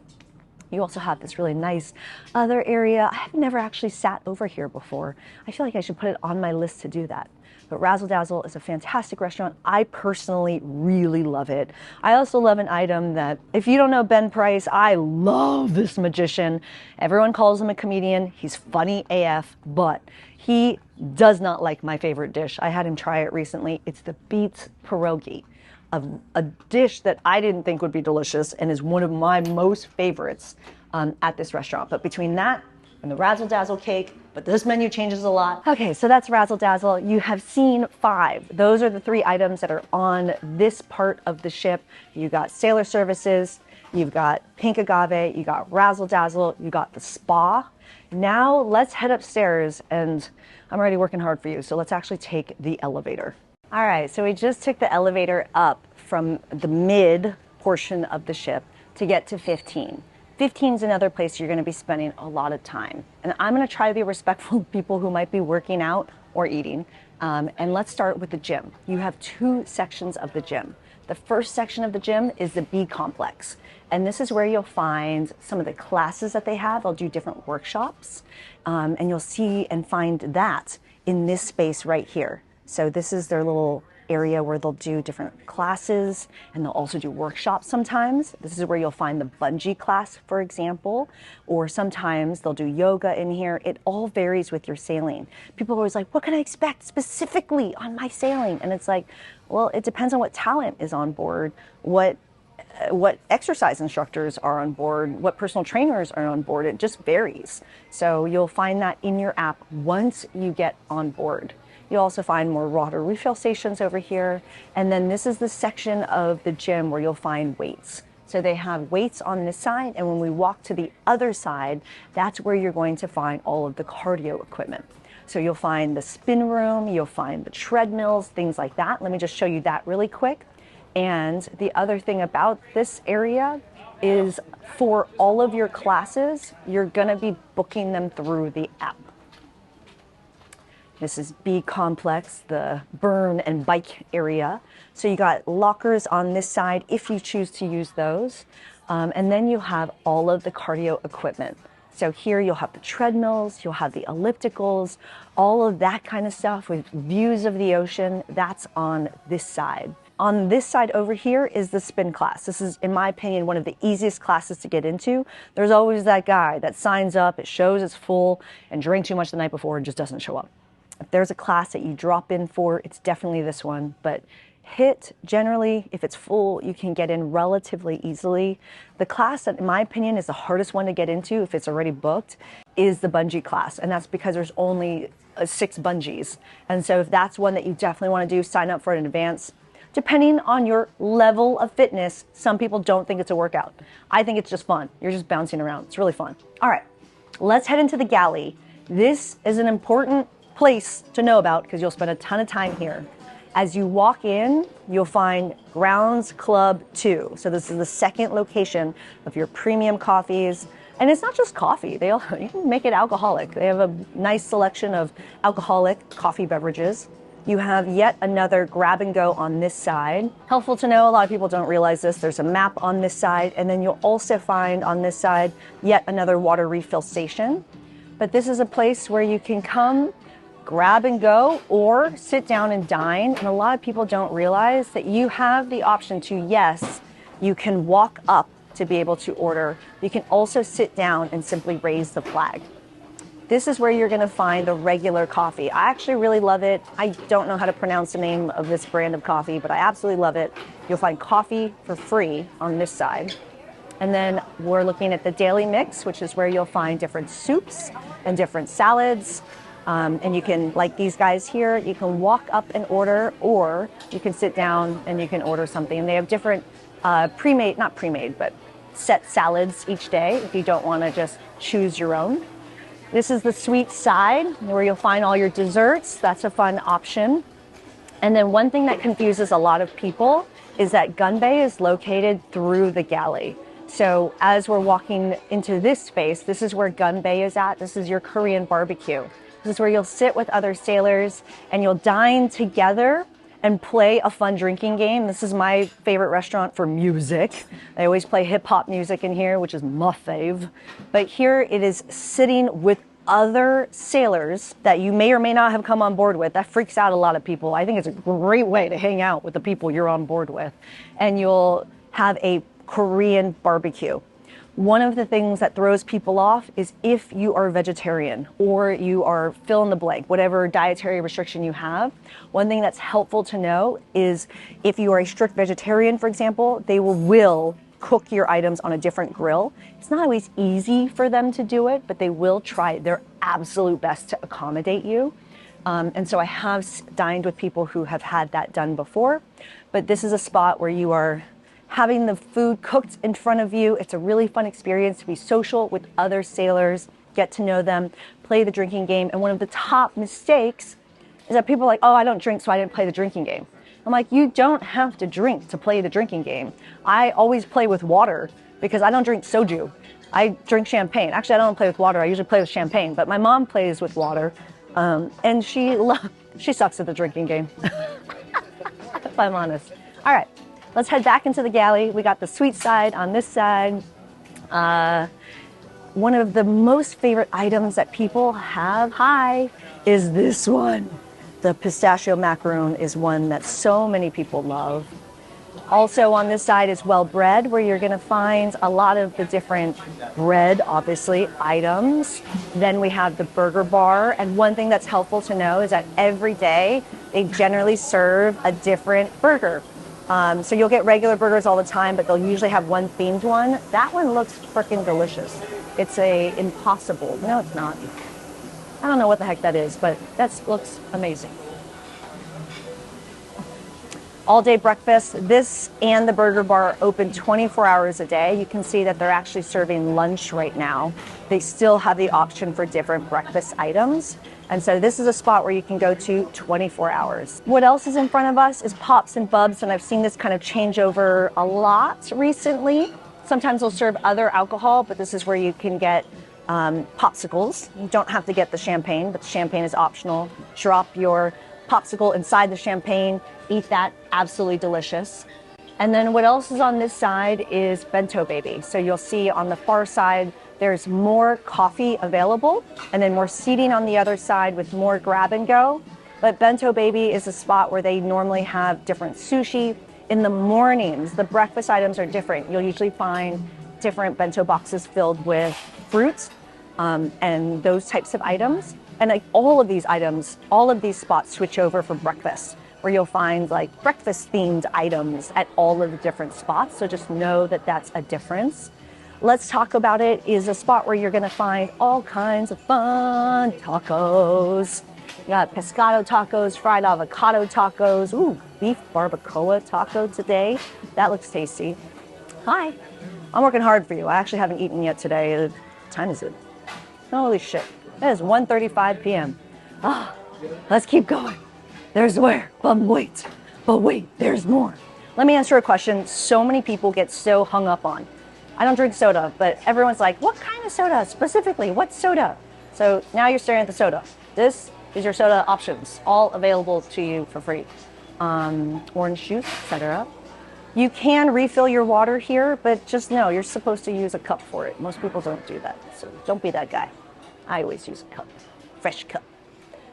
You also have this really nice other area. I've never actually sat over here before. I feel like I should put it on my list to do that. But Razzle Dazzle is a fantastic restaurant. I personally really love it. I also love an item that, if you don't know Ben Price, I love this magician. Everyone calls him a comedian. He's funny AF, but he does not like my favorite dish. I had him try it recently. It's the beets pierogi, a dish that I didn't think would be delicious and is one of my most favorites at this restaurant. But between that and the Razzle Dazzle cake, but this menu changes a lot. Okay, so that's Razzle Dazzle. You have seen 5. Those are the 3 items that are on this part of the ship. You got Sailor Services, you've got Pink Agave, you got Razzle Dazzle, you got the spa. Now let's head upstairs, and I'm already working hard for you, so let's actually take the elevator. All right, so we just took the elevator up from the mid portion of the ship to get to 15. 15 is another place you're going to be spending a lot of time. And I'm going to try to be respectful of people who might be working out or eating. And let's start with the gym. You have 2 sections of the gym. The first section of the gym is the B complex. And this is where you'll find some of the classes that they have. They'll do different workshops. And you'll see and find that in this space right here. So this is their little area where they'll do different classes, and they'll also do workshops sometimes. This is where you'll find the bungee class, for example, or sometimes they'll do yoga in here. It all varies with your sailing. People are always like, what can I expect specifically on my sailing? And it's like, well, it depends on what talent is on board, what what exercise instructors are on board, what personal trainers are on board. It just varies. So you'll find that in your app once you get on board. You'll also find more water refill stations over here. And then this is the section of the gym where you'll find weights. So they have weights on this side, and when we walk to the other side, that's where you're going to find all of the cardio equipment. So you'll find the spin room, you'll find the treadmills, things like that. Let me just show you that really quick. And the other thing about this area is for all of your classes, you're gonna be booking them through the app. This is B Complex, the burn and bike area. So you got lockers on this side if you choose to use those. And then you have all of the cardio equipment. So here you'll have the treadmills, you'll have the ellipticals, all of that kind of stuff with views of the ocean. That's on this side. On this side over here is the spin class. This is, in my opinion, one of the easiest classes to get into. There's always that guy that signs up, it shows it's full, and drank too much the night before and just doesn't show up. If there's a class that you drop in for, it's definitely this one. But HIIT, generally, if it's full, you can get in relatively easily. The class that, in my opinion, is the hardest one to get into if it's already booked is the bungee class. And that's because there's only 6 bungees. And so if that's one that you definitely want to do, sign up for it in advance. Depending on your level of fitness, some people don't think it's a workout. I think it's just fun. You're just bouncing around. It's really fun. All right, let's head into the galley. This is an important place to know about because you'll spend a ton of time here. As you walk in, you'll find Grounds Club 2. So this is the second location of your premium coffees. And it's not just coffee. You can make it alcoholic. They have a nice selection of alcoholic coffee beverages. You have yet another grab and go on this side. Helpful to know, a lot of people don't realize this. There's a map on this side, and then you'll also find on this side yet another water refill station. But this is a place where you can come, grab and go, or sit down and dine. And a lot of people don't realize that you have the option to, yes, you can walk up to be able to order. You can also sit down and simply raise the flag. This is where you're gonna find the regular coffee. I actually really love it. I don't know how to pronounce the name of this brand of coffee, but I absolutely love it. You'll find coffee for free on this side. And then we're looking at the daily mix, which is where you'll find different soups and different salads. And you can, like these guys here, you can walk up and order, or you can sit down and you can order something. And they have different pre-made, not pre-made, but set salads each day if you don't want to just choose your own. This is the sweet side where you'll find all your desserts. That's a fun option. And then one thing that confuses a lot of people is that Gunbae is located through the galley. So as we're walking into this space, this is where Gunbae is at. This is your Korean barbecue. This is where you'll sit with other sailors and you'll dine together and play a fun drinking game. This is my favorite restaurant for music. They always play hip hop music in here, which is my fave. But here it is sitting with other sailors that you may or may not have come on board with. That freaks out a lot of people. I think it's a great way to hang out with the people you're on board with. And you'll have a Korean barbecue. One of the things that throws people off is if you are vegetarian or you are fill in the blank, whatever dietary restriction you have. One thing that's helpful to know is if you are a strict vegetarian, for example, they will cook your items on a different grill. It's not always easy for them to do it, but they will try their absolute best to accommodate you. And so I have dined with people who have had that done before, but this is a spot where you are having the food cooked in front of you. It's a really fun experience to be social with other sailors, get to know them, play the drinking game. And one of the top mistakes is that people are like, oh, I don't drink, so I didn't play the drinking game. I'm like, you don't have to drink to play the drinking game. I always play with water because I don't drink soju. I drink champagne. Actually, I don't play with water. I usually play with champagne, but my mom plays with water. And she sucks at the drinking game, if I'm honest. All right. Let's head back into the galley. We got the sweet side on this side. One of the most favorite items that people have, is this one. The pistachio macaroon is one that so many people love. Also on this side is well bread, where you're gonna find a lot of the different bread, obviously, items. Then we have the burger bar. And one thing that's helpful to know is that every day they generally serve a different burger. So you'll get regular burgers all the time, but they'll usually have one themed one. That one looks freaking delicious. It's a Impossible. No, it's not. I don't know what the heck that is, but that looks amazing. All day breakfast. This and the burger bar are open 24 hours a day. You can see that they're actually serving lunch right now. They still have the option for different breakfast items. And so this is a spot where you can go to 24 hours. What else is in front of us is Pops and Bubs, and I've seen this kind of change over a lot recently. Sometimes they'll serve other alcohol, but this is where you can get popsicles. You don't have to get the champagne, but the champagne is optional. Drop your popsicle inside the champagne, eat that, absolutely delicious. And then what else is on this side is Bento Baby. So you'll see on the far side, there's more coffee available, and then more seating on the other side with more grab and go. But Bento Baby is a spot where they normally have different sushi. In the mornings, the breakfast items are different. You'll usually find different bento boxes filled with fruits and those types of items. And like all of these items, all of these spots switch over for breakfast, where you'll find like breakfast themed items at all of the different spots. So just know that that's a difference. Let's Talk About It is a spot where you're gonna find all kinds of fun tacos. You got pescado tacos, fried avocado tacos, ooh, beef barbacoa taco today. That looks tasty. Hi, I'm working hard for you. I actually haven't eaten yet today. What time is it? Holy shit. It is 1:35 p.m. Ah, let's keep going. There's where, but wait, there's more. Let me answer a question so many people get so hung up on. I don't drink soda, but everyone's like, what kind of soda? Specifically, what soda? So now you're staring at the soda. This is your soda options, all available to you for free. Orange juice, etc. You can refill your water here, but just know you're supposed to use a cup for it. Most people don't do that, so don't be that guy. I always use a cup, fresh cup.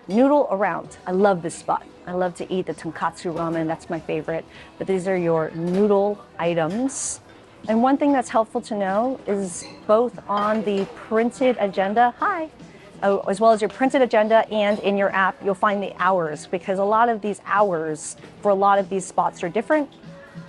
Noodle Around. I love this spot. I love to eat the tonkatsu ramen. That's my favorite. But these are your noodle items. And one thing that's helpful to know is both on the printed agenda, as well as your printed agenda and in your app, you'll find the hours, because a lot of these hours for a lot of these spots are different.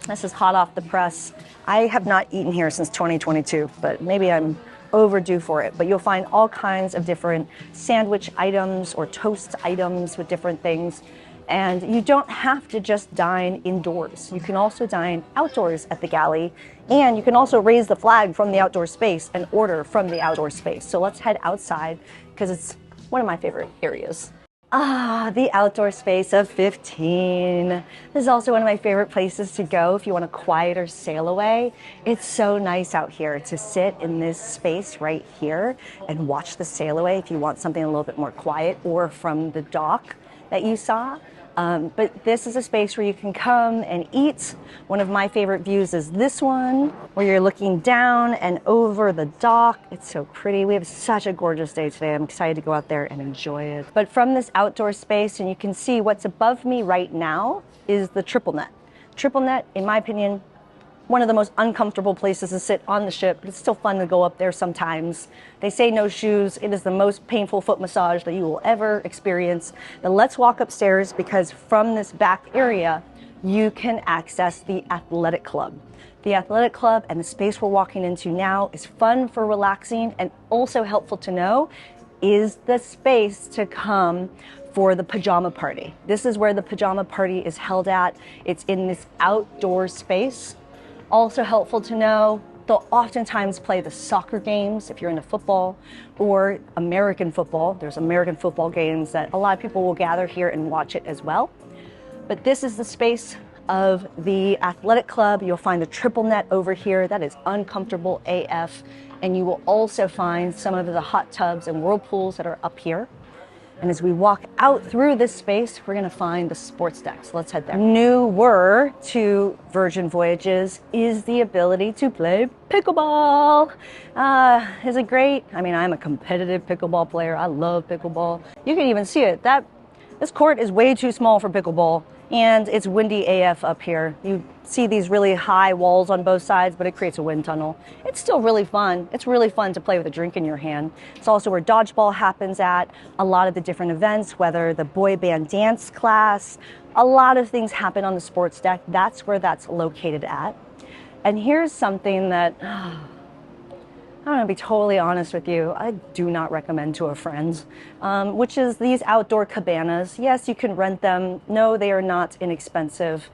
This is hot off the press. I have not eaten here since 2022, but maybe I'm overdue for it. But you'll find all kinds of different sandwich items or toast items with different things. And you don't have to just dine indoors. You can also dine outdoors at the Galley, and you can also raise the flag from the outdoor space and order from the outdoor space. So let's head outside, because it's one of my favorite areas. Ah, the outdoor space of 15. This is also one of my favorite places to go if you want a quieter sail away. It's so nice out here to sit in this space right here and watch the sail away if you want something a little bit more quiet, or from the dock that you saw. But this is a space where you can come and eat. One of my favorite views is this one, where you're looking down and over the dock. It's so pretty. We have such a gorgeous day today. I'm excited to go out there and enjoy it. But from this outdoor space, and you can see what's above me right now, is the triple net. Triple net, in my opinion, one of the most uncomfortable places to sit on the ship, but it's still fun to go up there sometimes. They say no shoes. It is the most painful foot massage that you will ever experience. But let's walk upstairs, because from this back area, you can access the athletic club. The athletic club and the space we're walking into now is fun for relaxing, and also helpful to know is the space to come for the pajama party. This is where the pajama party is held at. It's in this outdoor space. Also helpful to know, they'll oftentimes play the soccer games if you're into football, or American football. There's American football games that a lot of people will gather here and watch it as well. But this is the space of the athletic club. You'll find the triple net over here. That is uncomfortable AF. And you will also find some of the hot tubs and whirlpools that are up here. And as we walk out through this space, we're going to find the sports deck. So let's head there. Newer to Virgin Voyages is the ability to play pickleball. Is it great? I mean, I'm a competitive pickleball player. I love pickleball. You can even see it. This court is way too small for pickleball, and it's windy AF up here. You see these really high walls on both sides, but it creates a wind tunnel. It's still really fun. It's really fun to play with a drink in your hand. It's also where dodgeball happens at, a lot of the different events, whether the boy band dance class, a lot of things happen on the sports deck. That's where that's located at. And here's something that, I'm going to be totally honest with you, I do not recommend to a friend, which is these outdoor cabanas. Yes, you can rent them. No, they are not inexpensive.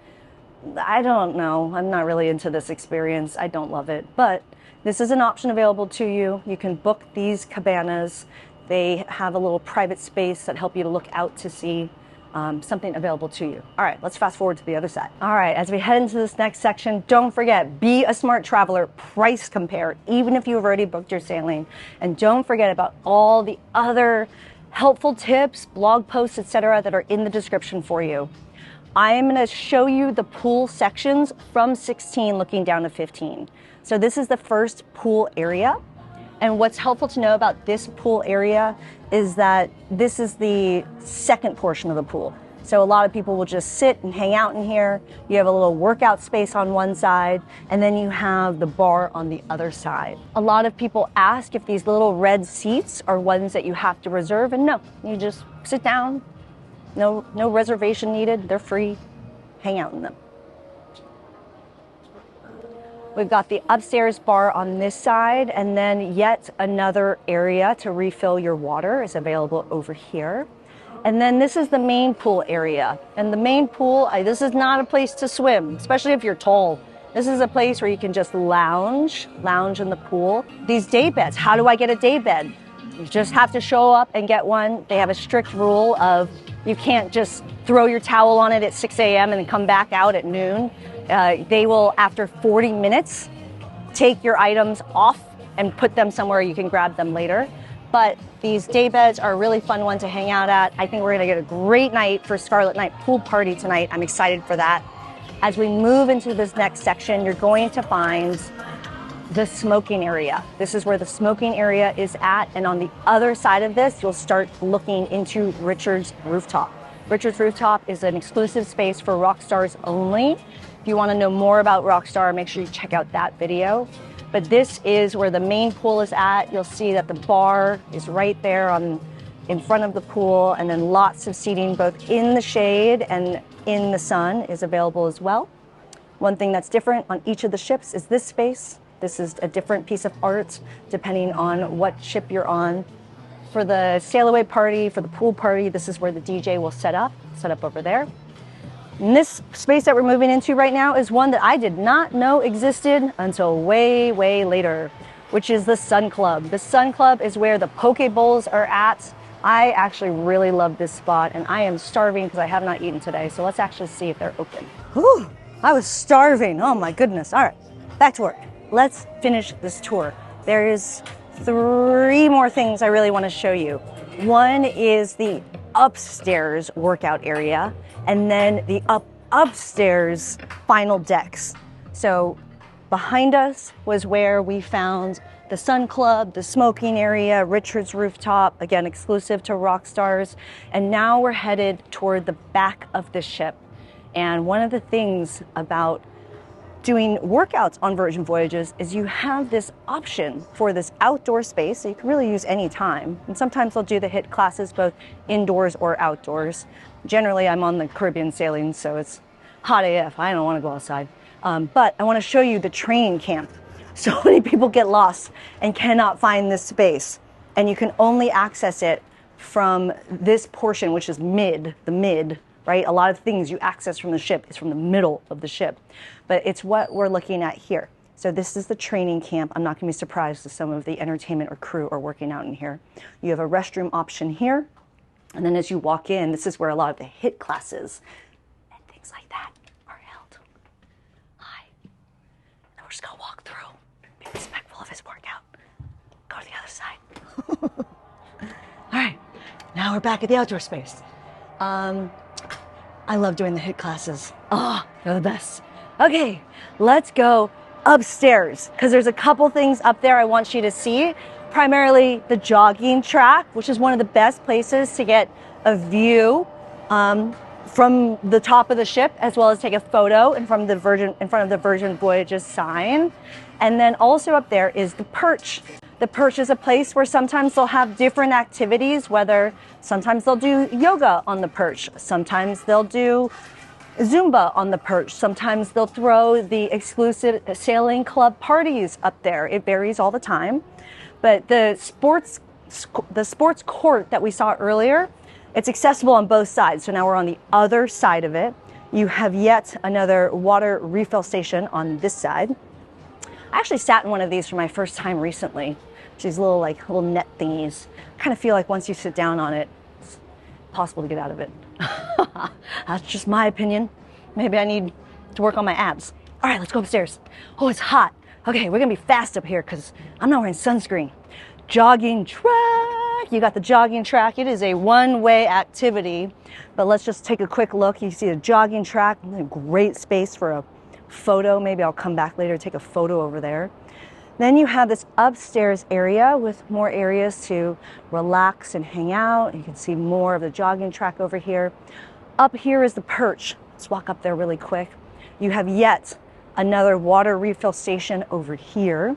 I don't know. I'm not really into this experience. I don't love it. But this is an option available to you. You can book these cabanas. They have a little private space that help you to look out to sea. Something available to you. All right, let's fast forward to the other side. All right, as we head into this next section, don't forget, be a smart traveler, price compare, even if you've already booked your sailing. And don't forget about all the other helpful tips, blog posts, etc. that are in the description for you. I am gonna show you the pool sections from 16 looking down to 15. So this is the first pool area. And what's helpful to know about this pool area is that this is the second portion of the pool. So a lot of people will just sit and hang out in here. You have a little workout space on one side, and then you have the bar on the other side. A lot of people ask if these little red seats are ones that you have to reserve, and no, you just sit down. No reservation needed. They're free. Hang out in them. We've got the upstairs bar on this side, and then yet another area to refill your water is available over here. And then this is the main pool area. And the main pool, this is not a place to swim, especially if you're tall. This is a place where you can just lounge in the pool. These day beds, how do I get a day bed? You just have to show up and get one. They have a strict rule of you can't just throw your towel on it at 6 a.m. and then come back out at noon. They will, after 40 minutes, take your items off and put them somewhere you can grab them later. But these day beds are a really fun one to hang out at. I think we're gonna get a great night for Scarlet Night pool party tonight. I'm excited for that. As we move into this next section, you're going to find the smoking area. This is where the smoking area is at. And on the other side of this, you'll start looking into Richard's Rooftop. Richard's Rooftop is an exclusive space for rock stars only. If you want to know more about Rockstar, make sure you check out that video. But this is where the main pool is at. You'll see that the bar is right there in front of the pool, and then lots of seating both in the shade and in the sun is available as well. One thing that's different on each of the ships is this space. This is a different piece of art depending on what ship you're on. For the sail away party, for the pool party, this is where the DJ will set up over there. And this space that we're moving into right now is one that I did not know existed until way, way later, which is the Sun Club. The Sun Club is where the poke bowls are at. I actually really love this spot, and I am starving because I have not eaten today. So let's actually see if they're open. Whew, I was starving. Oh my goodness. All right, back to work. Let's finish this tour. There is 3 more things I really want to show you. One is the upstairs workout area, and then the upstairs final decks. So behind us was where we found the Sun Club, the smoking area, Richard's Rooftop, again exclusive to rock stars. And now we're headed toward the back of the ship. And one of the things about doing workouts on Virgin Voyages is you have this option for this outdoor space, so you can really use any time. And sometimes they'll do the HIIT classes both indoors or outdoors. Generally, I'm on the Caribbean sailing, so it's hot AF. I don't want to go outside. But I want to show you the training camp. So many people get lost and cannot find this space. And you can only access it from this portion, which is the mid, right? A lot of things you access from the ship is from the middle of the ship. But it's what we're looking at here. So this is the training camp. I'm not going to be surprised if some of the entertainment or crew are working out in here. You have a restroom option here. And then as you walk in, this is where a lot of the HIIT classes and things like that are held. Hi. And we're just going to walk through. Be respectful of his workout. Go to the other side. All right. Now we're back at the outdoor space. I love doing the HIIT classes. Oh, they're the best. Okay, let's go upstairs because there's a couple things up there I want you to see. Primarily the jogging track, which is one of the best places to get a view from the top of the ship, as well as take a photo in front of the Virgin Voyages sign. And then also up there is the Perch. The Perch is a place where sometimes they'll have different activities, sometimes they'll do yoga on the Perch, sometimes they'll do Zumba on the Perch, sometimes they'll throw the exclusive sailing club parties up there. It varies all the time. But the sports court that we saw earlier, it's accessible on both sides. So now we're on the other side of it. You have yet another water refill station on this side. I actually sat in one of these for my first time recently. These little net thingies. I kind of feel like once you sit down on it, it's possible to get out of it. That's just my opinion. Maybe I need to work on my abs. All right, let's go upstairs. Oh, it's hot. Okay, we're gonna be fast up here because I'm not wearing sunscreen. Jogging track. You got the jogging track. It is a one-way activity, but let's just take a quick look. You see a jogging track, a great space for a photo. Maybe I'll come back later, take a photo over there. Then you have this upstairs area with more areas to relax and hang out. You can see more of the jogging track over here. Up here is the Perch. Let's walk up there really quick. You have yet another water refill station over here.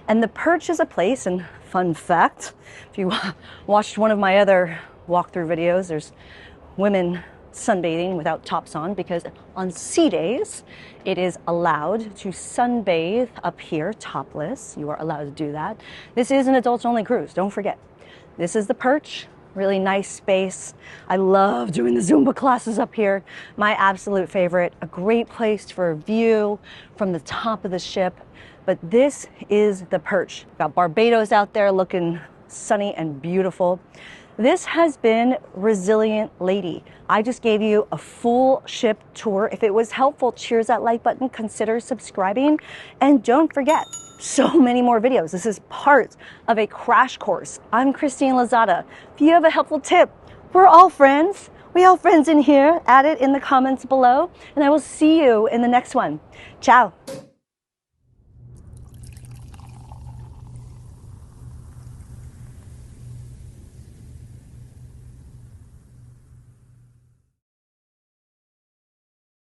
And the Perch is a place, and fun fact, if you watched one of my other walkthrough videos, there's women sunbathing without tops on, because on sea days it is allowed to sunbathe up here topless. You are allowed to do that. This is an adults only cruise, don't forget. This is the Perch, really nice space. I love doing the Zumba classes up here. My absolute favorite, a great place for a view from the top of the ship. But this is the Perch. We've got Barbados out there looking sunny and beautiful. This has been Resilient Lady. I just gave you a full ship tour. If it was helpful, cheers that like button, consider subscribing, and don't forget, so many more videos. This is part of a crash course. I'm Christine Lozada. If you have a helpful tip, we're all friends. We all friends in here. Add it in the comments below, and I will see you in the next one. Ciao.